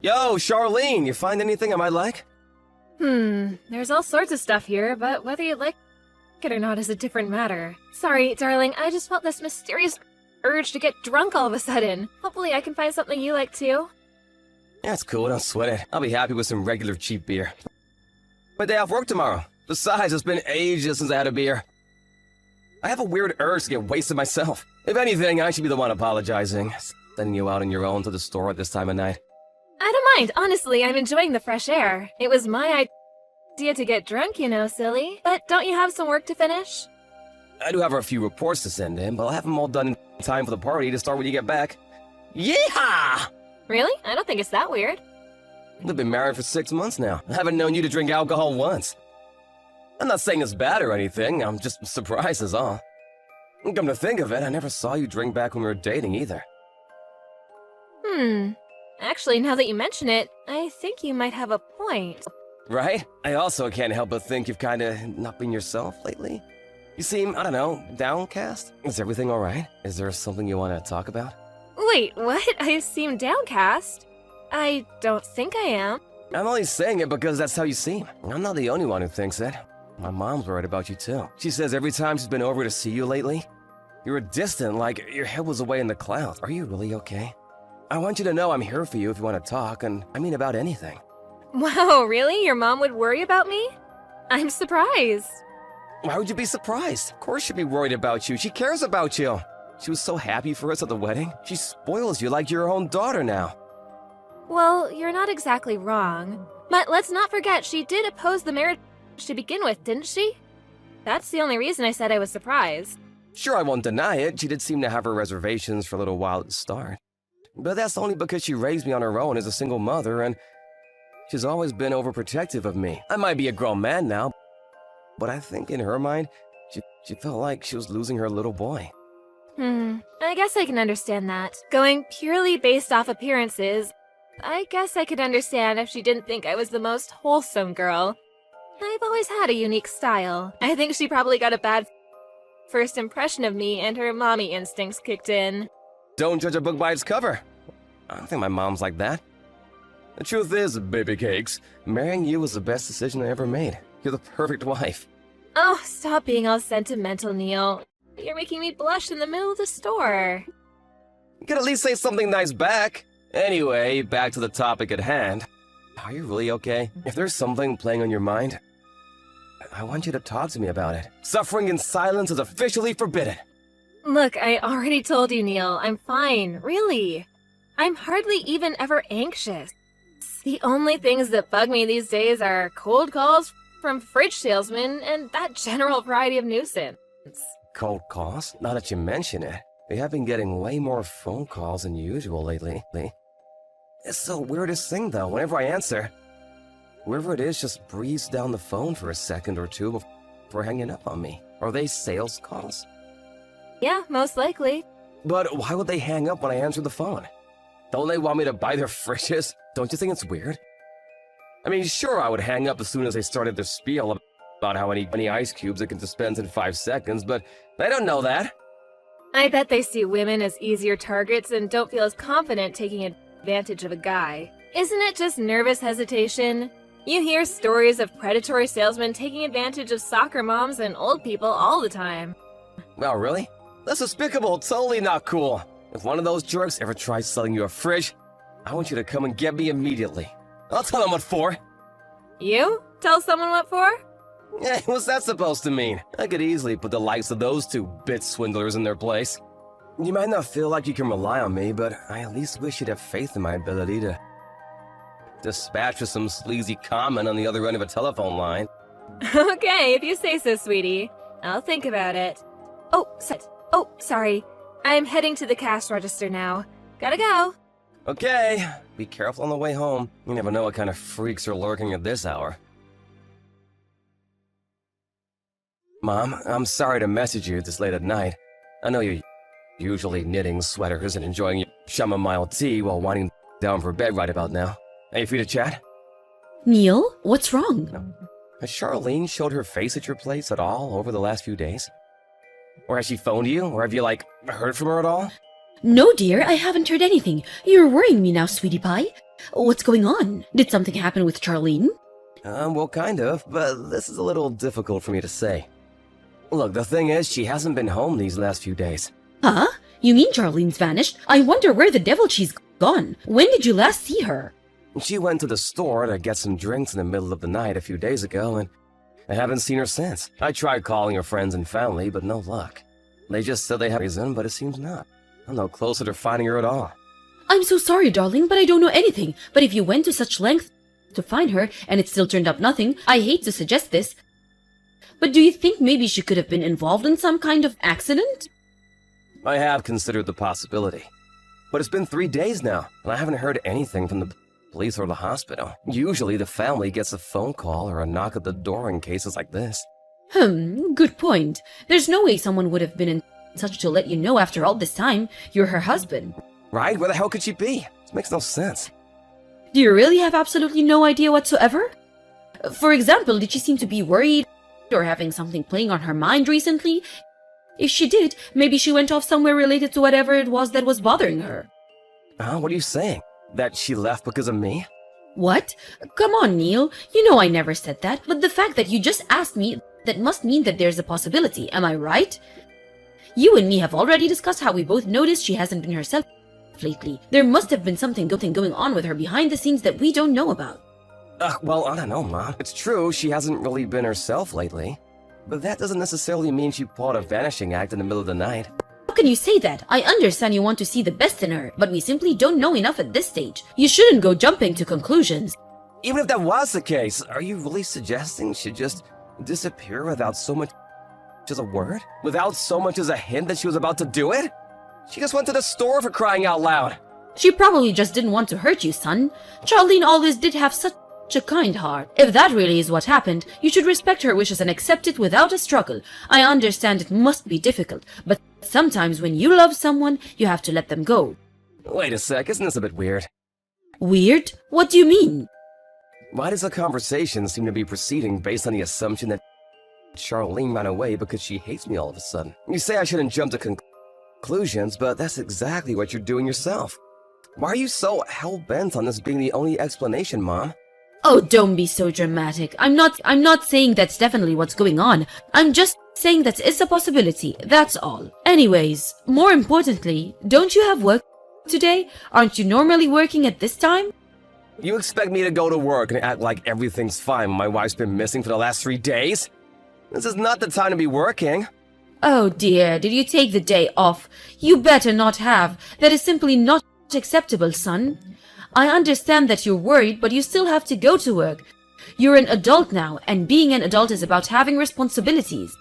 Yo, Charlene, you find anything I might like? There's all sorts of stuff here, but whether you like it or not is a different matter. Sorry, darling, I just felt this mysterious urge to get drunk all of a sudden. Hopefully I can find something you like too. Yeah, it's cool, don't sweat it. I'll be happy with some regular cheap beer. My day off work tomorrow. Besides, it's been ages since I had a beer. I have a weird urge to get wasted myself. If anything, I should be the one apologizing. Sending you out on your own to the store at this time of night. I don't mind, honestly, I'm enjoying the fresh air. It was my idea to get drunk, you know, silly. But don't you have some work to finish? I do have a few reports to send in, but I'll have them all done in time for the party to start when you get back. Yeehaw! Really? I don't think it's that weird. We've been married for 6 months now. I haven't known you to drink alcohol once. I'm not saying it's bad or anything, I'm just surprised is all. Come to think of it, I never saw you drink back when we were dating either. Actually, now that you mention it, I think you might have a point. Right? I also can't help but think you've kinda not been yourself lately. You seem, I don't know, downcast? Is everything alright? Is there something you want to talk about? Wait, what? I seem downcast? I don't think I am. I'm only saying it because that's how you seem. I'm not the only one who thinks it. My mom's worried about you too. She says every time she's been over to see you lately, you were distant, like your head was away in the clouds. Are you really okay? I want you to know I'm here for you if you want to talk, and I mean about anything. Wow, really? Your mom would worry about me? I'm surprised. Why would you be surprised? Of course she'd be worried about you. She cares about you. She was so happy for us at the wedding. She spoils you like your own daughter now. Well, you're not exactly wrong. But let's not forget, she did oppose the marriage to begin with, didn't she? That's the only reason I said I was surprised. Sure, I won't deny it. She did seem to have her reservations for a little while at the start. But that's only because she raised me on her own as a single mother, and she's always been overprotective of me. I might be a grown man now, but I think in her mind, she felt like she was losing her little boy. I guess I can understand that. Going purely based off appearances, I guess I could understand if she didn't think I was the most wholesome girl. I've always had a unique style. I think she probably got a bad first impression of me and her mommy instincts kicked in. Don't judge a book by its cover. I don't think my mom's like that. The truth is, baby cakes, marrying you was the best decision I ever made. You're the perfect wife. Oh, stop being all sentimental, Neil. You're making me blush in the middle of the store. You could at least say something nice back. Anyway, back to the topic at hand. Are you really okay? If there's something playing on your mind, I want you to talk to me about it. Suffering in silence is officially forbidden. Look, I already told you, Neil. I'm fine, really. I'm hardly even ever anxious. The only things that bug me these days are cold calls from fridge salesmen and that general variety of nuisance. Cold calls? Now that you mention it, we have been getting way more phone calls than usual lately. It's the weirdest thing though, whenever I answer, whoever it is just breathes down the phone for a second or two before hanging up on me. Are they sales calls? Yeah, most likely. But why would they hang up when I answer the phone? Don't they want me to buy their fridges? Don't you think it's weird? I mean, sure, I would hang up as soon as they started their spiel about how many ice cubes it can dispense in 5 seconds, but they don't know that. I bet they see women as easier targets and don't feel as confident taking advantage of a guy. Isn't it just nervous hesitation? You hear stories of predatory salesmen taking advantage of soccer moms and old people all the time. Oh, really? That's despicable, totally not cool. If one of those jerks ever tries selling you a fridge, I want you to come and get me immediately. I'll tell them what for. You? Tell someone what for? Eh, what's that supposed to mean? I could easily put the likes of those two bit swindlers in their place. You might not feel like you can rely on me, but I at least wish you'd have faith in my ability to dispatch with some sleazy comment on the other end of a telephone line. Okay, if you say so, sweetie. I'll think about it. Oh, sorry. I'm heading to the cash register now. Gotta go. Okay, be careful on the way home. You never know what kind of freaks are lurking at this hour. Mom, I'm sorry to message you this late at night. I know you're usually knitting sweaters and enjoying your chamomile tea while winding down for bed right about now. Are you free to chat? Neil, what's wrong? Has Charlene showed her face at your place at all over the last few days? Or has she phoned you? Or have you, heard from her at all? No, dear, I haven't heard anything. You're worrying me now, sweetie pie. What's going on? Did something happen with Charlene? Well, kind of, but this is a little difficult for me to say. Look, the thing is, she hasn't been home these last few days. Huh? You mean Charlene's vanished? I wonder where the devil she's gone. When did you last see her? She went to the store to get some drinks in the middle of the night a few days ago, and I haven't seen her since. I tried calling her friends and family, but no luck. They just said they had a reason, but it seems not. I'm no closer to finding her at all. I'm so sorry, darling, but I don't know anything. But if you went to such lengths to find her, and it still turned up nothing, I hate to suggest this, but do you think maybe she could have been involved in some kind of accident? I have considered the possibility. But it's been 3 days now, and I haven't heard anything from the police or the hospital. Usually the family gets a phone call or a knock at the door in cases like this. Good point. There's no way someone would have been in touch to let you know after all this time. You're her husband. Right? Where the hell could she be? This makes no sense. Do you really have absolutely no idea whatsoever? For example, did she seem to be worried or having something playing on her mind recently? If she did, maybe she went off somewhere related to whatever it was that was bothering her. What are you saying? That she left because of me? What? Come on, Neil. You know I never said that, but the fact that you just asked me, that must mean that there's a possibility, am I right? You and me have already discussed how we both noticed she hasn't been herself lately. There must have been something going on with her behind the scenes that we don't know about. Well, I don't know, Mom. It's true she hasn't really been herself lately. But that doesn't necessarily mean she pulled a vanishing act in the middle of the night. How can you say that? I understand you want to see the best in her, but we simply don't know enough at this stage. You shouldn't go jumping to conclusions. Even if that was the case, are you really suggesting she'd just disappear without so much as a word? Without so much as a hint that she was about to do it? She just went to the store, for crying out loud. She probably just didn't want to hurt you, son. Charlene always did have such a kind heart. If that really is what happened, you should respect her wishes and accept it without a struggle. I understand it must be difficult, but sometimes when you love someone, you have to let them go. Wait a sec, isn't this a bit weird? Weird? What do you mean? Why does the conversation seem to be proceeding based on the assumption that Charlene ran away because she hates me all of a sudden? You say I shouldn't jump to conclusions, but that's exactly what you're doing yourself. Why are you so hell-bent on this being the only explanation, Mom? Oh, don't be so dramatic. I'm not saying that's definitely what's going on. I'm just saying that it's a possibility, that's all. Anyways, more importantly, don't you have work today? Aren't you normally working at this time? You expect me to go to work and act like everything's fine when my wife's been missing for the last 3 days? This is not the time to be working. Oh dear, did you take the day off? You better not have. That is simply not acceptable, son. I understand that you're worried, but you still have to go to work. You're an adult now, and being an adult is about having responsibilities.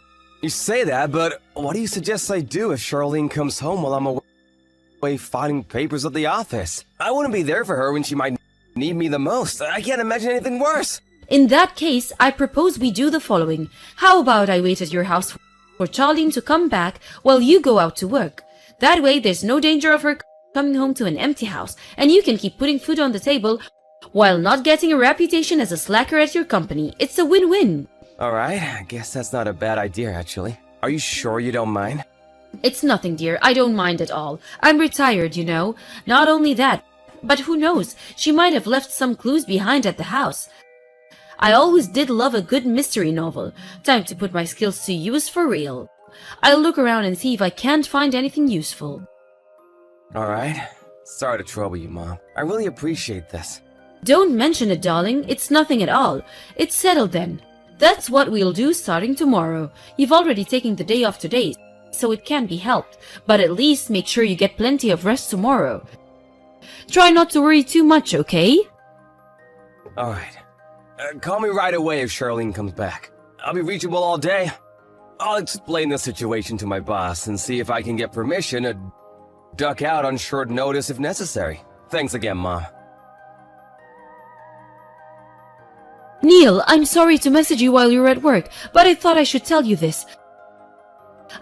You say that, but what do you suggest I do if Charlene comes home while I'm away filing papers at the office? I wouldn't be there for her when she might need me the most. I can't imagine anything worse. In that case, I propose we do the following. How about I wait at your house for Charlene to come back while you go out to work? That way, there's no danger of her coming home to an empty house, and you can keep putting food on the table while not getting a reputation as a slacker at your company. It's a win-win. Alright, I guess that's not a bad idea, actually. Are you sure you don't mind? It's nothing, dear. I don't mind at all. I'm retired, you know. Not only that, but who knows, she might have left some clues behind at the house. I always did love a good mystery novel. Time to put my skills to use for real. I'll look around and see if I can't find anything useful. Alright. Sorry to trouble you, Mom. I really appreciate this. Don't mention it, darling. It's nothing at all. It's settled then. That's what we'll do starting tomorrow. You've already taken the day off today, so it can't be helped. But at least make sure you get plenty of rest tomorrow. Try not to worry too much, okay? Alright. Call me right away if Charlene comes back. I'll be reachable all day. I'll explain the situation to my boss and see if I can get permission to duck out on short notice if necessary. Thanks again, Mom. Neil, I'm sorry to message you while you're at work, but I thought I should tell you this.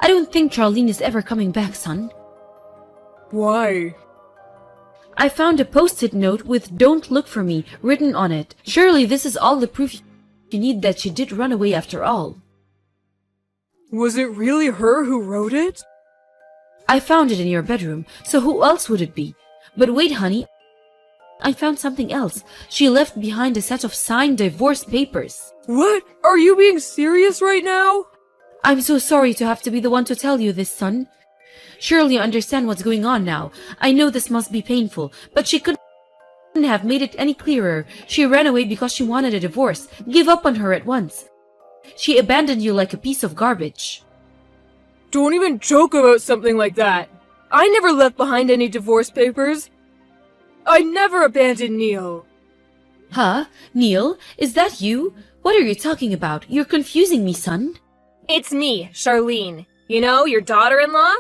I don't think Charlene is ever coming back, son. Why? I found a post-it note with "Don't look for me" written on it. Surely this is all the proof you need that she did run away after all. Was it really her who wrote it? I found it in your bedroom, so who else would it be? But wait, honey, I found something else. She left behind a set of signed divorce papers. What? Are you being serious right now? I'm so sorry to have to be the one to tell you this, son. Surely you understand what's going on now. I know this must be painful, but she couldn't have made it any clearer. She ran away because she wanted a divorce. Give up on her at once. She abandoned you like a piece of garbage. Don't even joke about something like that. I never left behind any divorce papers. I never abandoned Neil. Huh? Neil? Is that you? What are you talking about? You're confusing me, son. It's me, Charlene. You know, your daughter-in-law?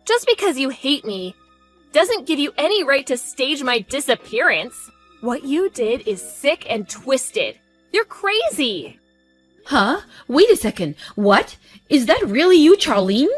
Just because you hate me doesn't give you any right to stage my disappearance. What you did is sick and twisted. You're crazy. Huh? Wait a second. What? Is that really you, Charlene?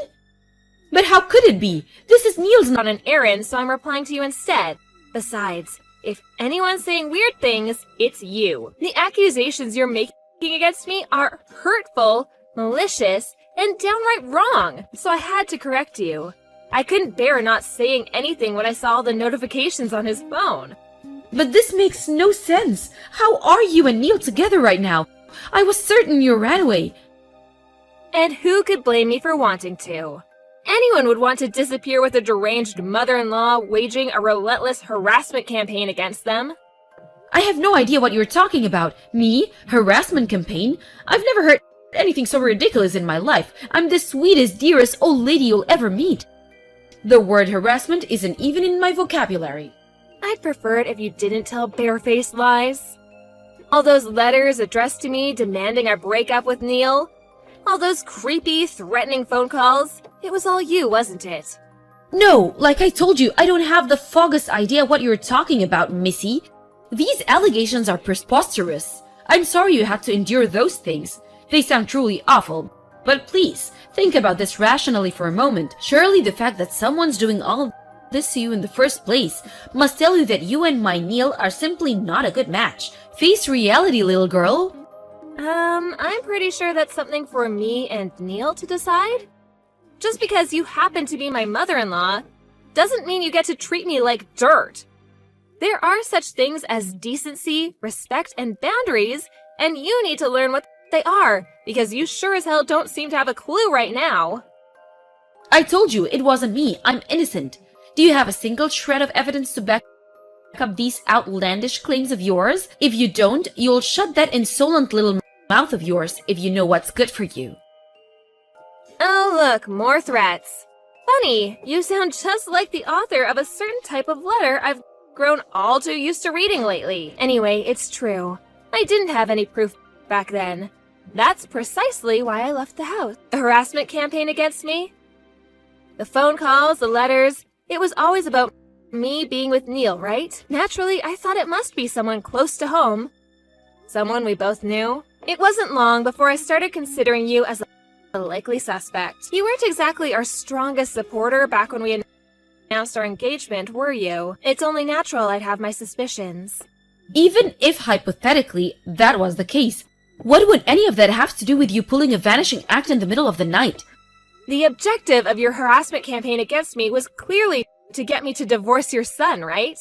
But how could it be? This is Neil's On an errand, so I'm replying to you instead. Besides, if anyone's saying weird things, it's you. The accusations you're making against me are hurtful, malicious, and downright wrong, so I had to correct you. I couldn't bear not saying anything when I saw the notifications on his phone. But this makes no sense. How are you and Neil together right now? I was certain you ran away. And who could blame me for wanting to? Anyone would want to disappear with a deranged mother-in-law waging a relentless harassment campaign against them. I have no idea what you're talking about. Me? Harassment campaign? I've never heard anything so ridiculous in my life. I'm the sweetest, dearest old lady you'll ever meet. The word harassment isn't even in my vocabulary. I'd prefer it if you didn't tell barefaced lies. All those letters addressed to me demanding I break up with Neil. All those creepy, threatening phone calls. It was all you, wasn't it? No, like I told you, I don't have the foggiest idea what you're talking about, Missy. These allegations are preposterous. I'm sorry you had to endure those things. They sound truly awful. But please, think about this rationally for a moment. Surely the fact that someone's doing all this to you in the first place must tell you that you and my Neil are simply not a good match. Face reality, little girl. I'm pretty sure that's something for me and Neil to decide. Just because you happen to be my mother-in-law doesn't mean you get to treat me like dirt. There are such things as decency, respect, and boundaries, and you need to learn what they are, because you sure as hell don't seem to have a clue right now. I told you it wasn't me. I'm innocent. Do you have a single shred of evidence to back up these outlandish claims of yours? If you don't, you'll shut that insolent little mouth of yours if you know what's good for you. Oh, look, more threats. Funny, you sound just like the author of a certain type of letter I've grown all too used to reading lately. Anyway, it's true. I didn't have any proof back then. That's precisely why I left the house. A harassment campaign against me? The phone calls, the letters, it was always about me being with Neil, right? Naturally, I thought it must be someone close to home. Someone we both knew. It wasn't long before I started considering you as a likely suspect. You weren't exactly our strongest supporter back when we announced our engagement, were you? It's only natural I'd have my suspicions. Even if hypothetically that was the case, what would any of that have to do with you pulling a vanishing act in the middle of the night? The objective of your harassment campaign against me was clearly to get me to divorce your son, right?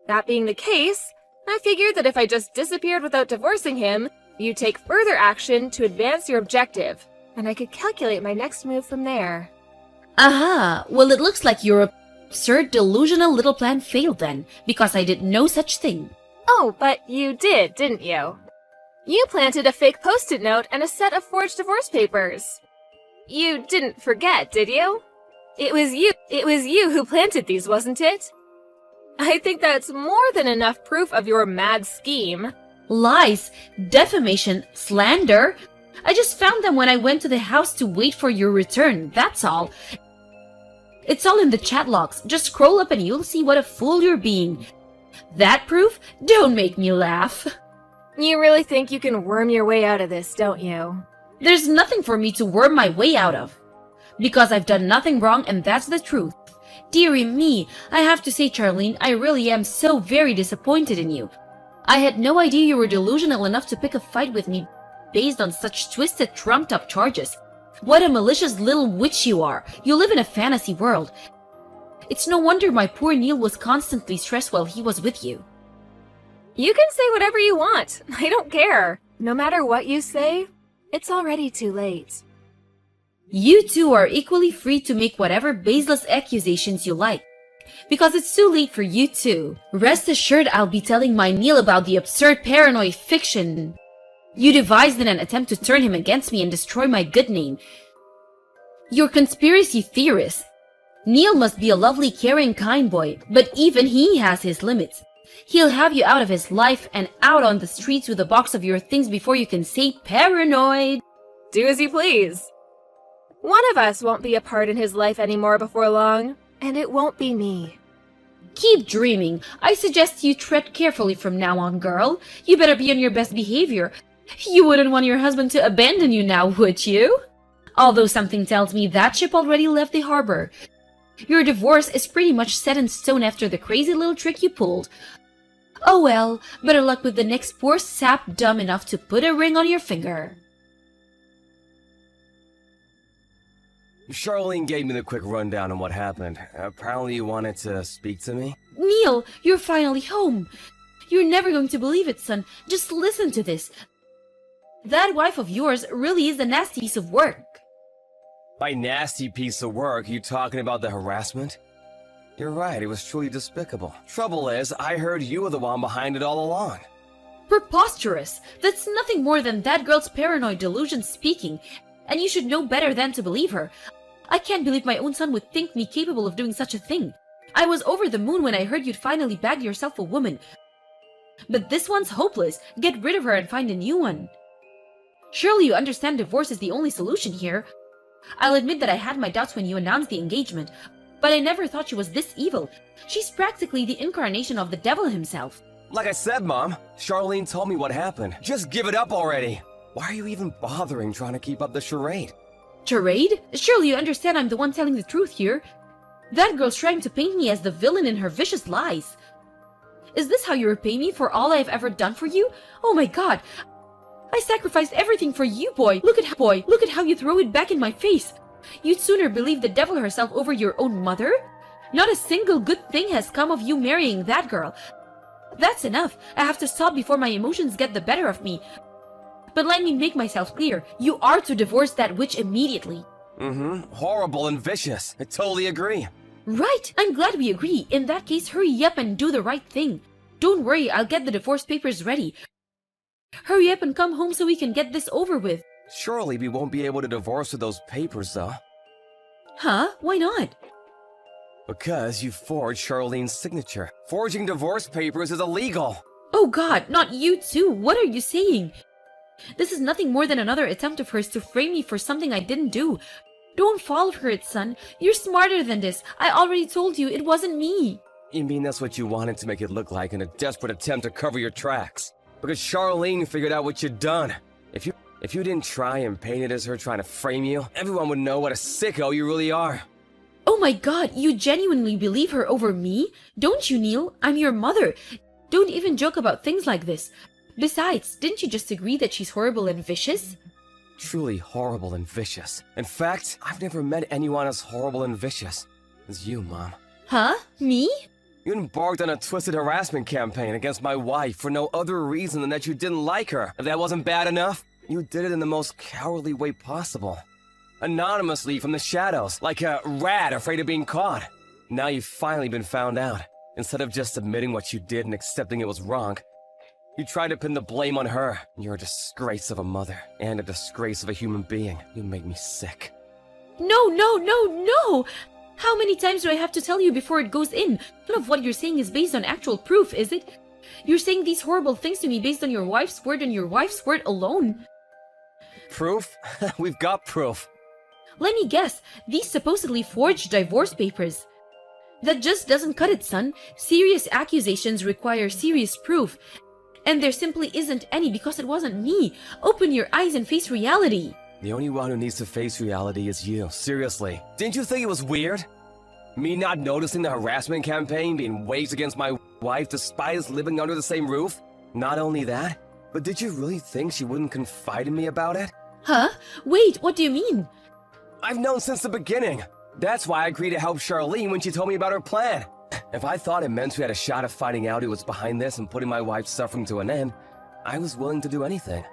That being the case, I figured that if I just disappeared without divorcing him, you'd take further action to advance your objective, and I could calculate my next move from there. Aha! Well, it looks like your absurd, delusional little plan failed then, because I did no such thing. Oh, but you did, didn't you? You planted a fake post-it note and a set of forged divorce papers. You didn't forget, did you? It was you who planted these, wasn't it? I think that's more than enough proof of your mad scheme. Lies, defamation, slander. I just found them when I went to the house to wait for your return, that's all. It's all in the chat logs. Just scroll up and you'll see what a fool you're being. That proof? Don't make me laugh. You really think you can worm your way out of this, don't you? There's nothing for me to worm my way out of. Because I've done nothing wrong and that's the truth. Dearie me, I have to say, Charlene, I really am so very disappointed in you. I had no idea you were delusional enough to pick a fight with me based on such twisted, trumped-up charges. What a malicious little witch you are. You live in a fantasy world. It's no wonder my poor Neil was constantly stressed while he was with you. You can say whatever you want. I don't care. No matter what you say, it's already too late. You two are equally free to make whatever baseless accusations you like, because it's too late for you too. Rest assured I'll be telling my Neil about the absurd paranoid fiction you devised in an attempt to turn him against me and destroy my good name. You're conspiracy theorists. Neil must be a lovely, caring, kind boy, but even he has his limits. He'll have you out of his life and out on the streets with a box of your things before you can say paranoid. Do as you please. One of us won't be a part in his life anymore before long, and it won't be me. Keep dreaming. I suggest you tread carefully from now on, girl. You better be on your best behavior. You wouldn't want your husband to abandon you now, would you? Although something tells me that ship already left the harbor. Your divorce is pretty much set in stone after the crazy little trick you pulled. Oh well, better luck with the next poor sap dumb enough to put a ring on your finger. Charlene gave me the quick rundown on what happened. Apparently you wanted to speak to me? Neil, you're finally home. You're never going to believe it, son. Just listen to this. That wife of yours really is a nasty piece of work. By nasty piece of work, you talking about the harassment? You're right, it was truly despicable. Trouble is, I heard you were the one behind it all along. Preposterous! That's nothing more than that girl's paranoid delusion speaking, and you should know better than to believe her. I can't believe my own son would think me capable of doing such a thing. I was over the moon when I heard you'd finally bagged yourself a woman. But this one's hopeless. Get rid of her and find a new one. Surely you understand divorce is the only solution here. I'll admit that I had my doubts when you announced the engagement, but I never thought she was this evil. She's practically the incarnation of the devil himself. Like I said, Mom, Charlene told me what happened. Just give it up already. Why are you even bothering trying to keep up the charade? Charade? Surely you understand I'm the one telling the truth here. That girl's trying to paint me as the villain in her vicious lies. Is this how you repay me for all I've ever done for you? Oh my god! I sacrificed everything for you, boy! Look at how you throw it back in my face! You'd sooner believe the devil herself over your own mother? Not a single good thing has come of you marrying that girl. That's enough. I have to stop before my emotions get the better of me. But let me make myself clear. You are to divorce that witch immediately. Horrible and vicious. I totally agree. Right! I'm glad we agree. In that case, hurry up and do the right thing. Don't worry, I'll get the divorce papers ready. Hurry up and come home so we can get this over with. Surely we won't be able to divorce with those papers, though. Huh? Why not? Because you forged Charlene's signature. Forging divorce papers is illegal. Oh god, not you too. What are you saying? This is nothing more than another attempt of hers to frame me for something I didn't do. Don't fall for it, son. You're smarter than this. I already told you it wasn't me. You mean that's what you wanted to make it look like in a desperate attempt to cover your tracks? Because Charlene figured out what you'd done. If you didn't try and paint it as her trying to frame you, everyone would know what a sicko you really are. Oh my god, you genuinely believe her over me? Don't you, Neil? I'm your mother. Don't even joke about things like this. Besides, didn't you just agree that she's horrible and vicious? Truly horrible and vicious. In fact, I've never met anyone as horrible and vicious as you, Mom. Huh? Me? You embarked on a twisted harassment campaign against my wife for no other reason than that you didn't like her. If that wasn't bad enough, you did it in the most cowardly way possible. Anonymously from the shadows, like a rat afraid of being caught. Now you've finally been found out. Instead of just admitting what you did and accepting it was wrong, you tried to pin the blame on her. You're a disgrace of a mother, and a disgrace of a human being. You make me sick. No! How many times do I have to tell you before it goes in? None of what you're saying is based on actual proof, is it? You're saying these horrible things to me based on your wife's word and your wife's word alone. Proof? We've got proof. Let me guess, these supposedly forged divorce papers. That just doesn't cut it, son. Serious accusations require serious proof. And there simply isn't any because it wasn't me. Open your eyes and face reality. The only one who needs to face reality is you. Seriously. Didn't you think it was weird? Me not noticing the harassment campaign being waged against my wife despite us living under the same roof? Not only that, but did you really think she wouldn't confide in me about it? Huh? Wait, what do you mean? I've known since the beginning. That's why I agreed to help Charlene when she told me about her plan. If I thought it meant we had a shot at finding out who was behind this and putting my wife's suffering to an end, I was willing to do anything.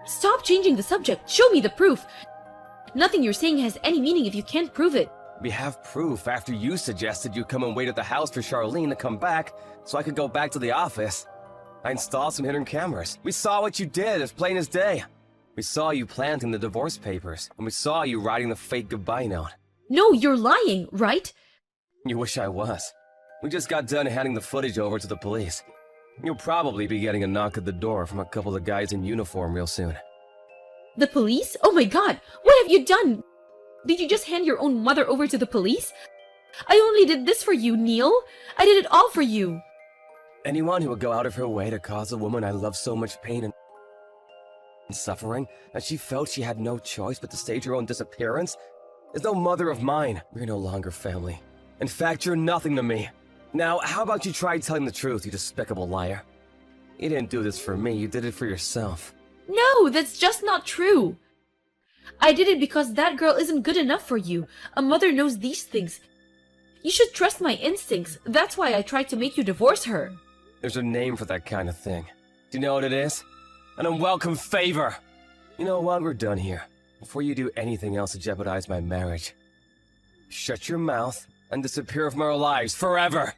Stop changing the subject. Show me the proof. Nothing you're saying has any meaning if you can't prove it. We have proof after you suggested you come and wait at the house for Charlene to come back so I could go back to the office. I installed some hidden cameras. We saw what you did as plain as day. We saw you planting the divorce papers, and we saw you writing the fake goodbye note. No, you're lying, right? You wish I was. We just got done handing the footage over to the police. You'll probably be getting a knock at the door from a couple of guys in uniform real soon. The police? Oh my god, what have you done? Did you just hand your own mother over to the police? I only did this for you, Neil. I did it all for you. Anyone who would go out of her way to cause a woman I love so much pain and suffering that she felt she had no choice but to stage her own disappearance is no mother of mine. We're no longer family. In fact, you're nothing to me. Now, how about you try telling the truth, you despicable liar? You didn't do this for me, you did it for yourself. No, that's just not true. I did it because that girl isn't good enough for you. A mother knows these things. You should trust my instincts. That's why I tried to make you divorce her. There's a name for that kind of thing. Do you know what it is? An unwelcome favor. You know what? We're done here. Before you do anything else to jeopardize my marriage, shut your mouth and disappear from our lives forever.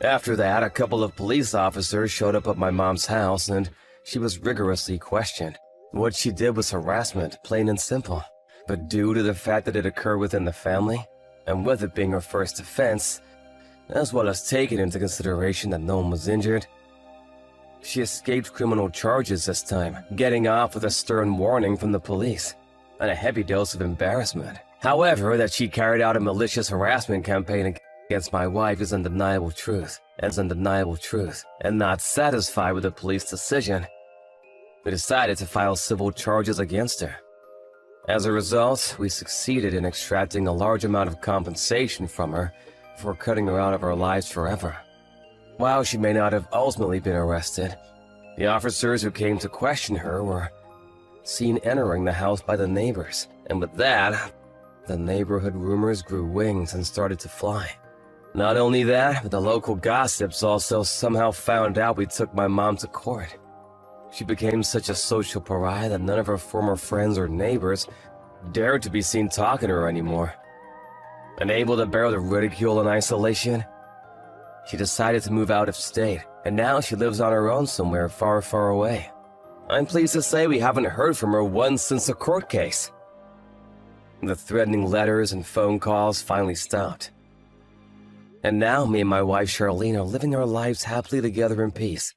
After that, a couple of police officers showed up at my mom's house and she was rigorously questioned. What she did was harassment, plain and simple. But due to the fact that it occurred within the family, and with it being her first offense, as well as taking into consideration that no one was injured, she escaped criminal charges this time, getting off with a stern warning from the police, and a heavy dose of embarrassment. However, that she carried out a malicious harassment campaign against my wife is undeniable truth, and not satisfied with the police decision, we decided to file civil charges against her. As a result, we succeeded in extracting a large amount of compensation from her for cutting her out of our lives forever. While she may not have ultimately been arrested, the officers who came to question her were seen entering the house by the neighbors, and with that, the neighborhood rumors grew wings and started to fly. Not only that, but the local gossips also somehow found out we took my mom to court. She became such a social pariah that none of her former friends or neighbors dared to be seen talking to her anymore. Unable to bear the ridicule and isolation, she decided to move out of state, and now she lives on her own somewhere far, far away. I'm pleased to say we haven't heard from her once since the court case. The threatening letters and phone calls finally stopped. And now me and my wife Charlene are living our lives happily together in peace.